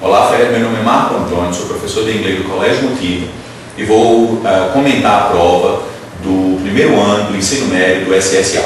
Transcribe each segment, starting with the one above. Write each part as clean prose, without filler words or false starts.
Olá, Fred, meu nome é Marco Antônio, sou professor de inglês do Colégio Motiva e vou comentar a prova do primeiro ano do ensino médio do SSA.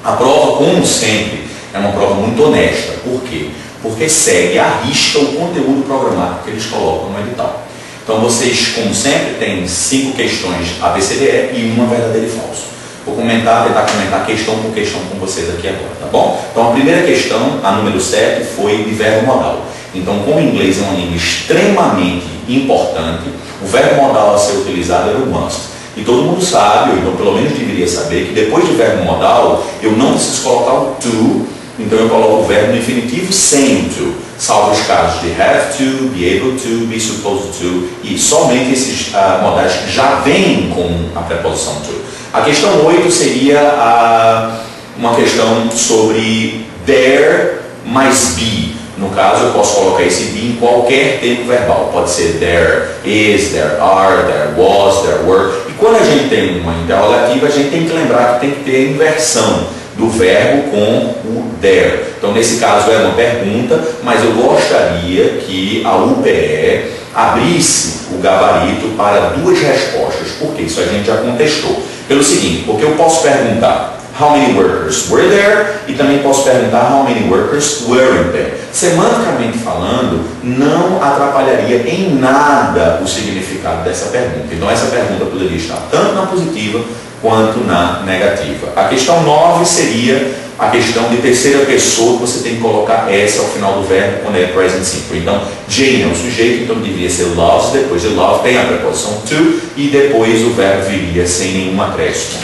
A prova, como sempre, é uma prova muito honesta. Por quê? Porque segue à risca o conteúdo programático que eles colocam no edital. Então vocês, como sempre, têm 5 questões ABCDE e uma verdadeira e falso. Vou tentar comentar questão por questão com vocês aqui agora, tá bom? Então a primeira questão, a número 7, foi de verbo modal. Então, como o inglês é uma língua extremamente importante, o verbo modal a ser utilizado era o must. E todo mundo sabe, ou então pelo menos deveria saber, que depois do verbo modal, eu não preciso colocar o to, então eu coloco o verbo no infinitivo sem o to, salvo os casos de have to, be able to, be supposed to, e somente esses modais que já vêm com a preposição to. A questão 8 seria uma questão sobre there mais be. No caso, eu posso colocar esse be em qualquer tempo verbal. Pode ser there is, there are, there was, there were. E quando a gente tem uma interrogativa, a gente tem que lembrar que tem que ter a inversão do verbo com o there. Então, nesse caso, é uma pergunta, mas eu gostaria que a UPE abrisse o gabarito para 2 respostas. Por quê? Isso a gente já contestou. Pelo seguinte, porque eu posso perguntar how many workers were there e também posso perguntar how many workers weren't there. Semanticamente falando, não atrapalharia em nada o significado dessa pergunta. Então essa pergunta poderia estar tanto na positiva quanto na negativa. A questão 9 seria a questão de terceira pessoa, que você tem que colocar S ao final do verbo quando é present simple. Então, Jane é o sujeito, então deveria ser loves, depois de love tem a preposição to e depois o verbo viria sem nenhum acréscimo.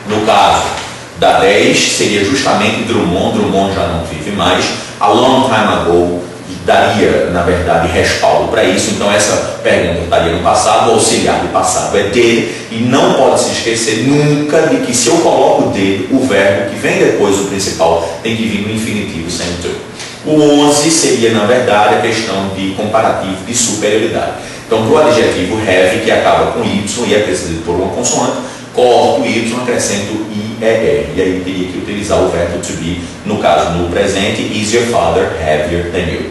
No caso da 10, seria justamente Drummond já não vive mais, a long time ago, daria, na verdade, respaldo para isso. Então essa pergunta estaria no passado, o auxiliar de passado é did, e não pode se esquecer nunca de que se eu coloco did, o verbo que vem depois do principal tem que vir no infinitivo sem to. O 11 seria, na verdade, a questão de comparativo de superioridade. Então, para o adjetivo have, que acaba com y e é precedido por uma consoante, corto o y, acrescento IER. E aí teria que utilizar o verbo to be, no caso, no presente, is your father heavier than you?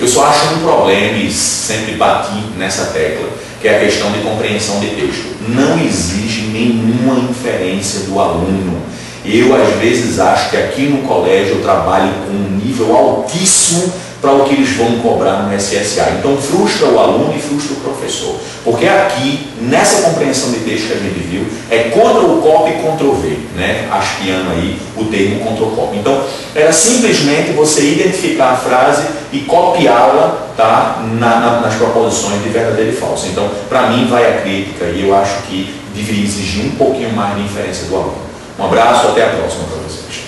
Eu só acho um problema, e sempre bati nessa tecla, que é a questão de compreensão de texto. Não exige nenhuma inferência do aluno. Eu, às vezes, acho que aqui no colégio eu trabalho com um nível altíssimo para o que eles vão cobrar no SSA. Então, frustra o aluno e frustra o professor. Porque aqui, nessa compreensão de texto que a gente viu, é contra o copy e contra o V, né? Aspiando aí o termo contra o copy. Então, era simplesmente você identificar a frase e copiá-la, tá, nas proposições de verdadeiro e falso. Então, para mim, vai a crítica e eu acho que deveria exigir um pouquinho mais de inferência do aluno. Um abraço, até a próxima para vocês.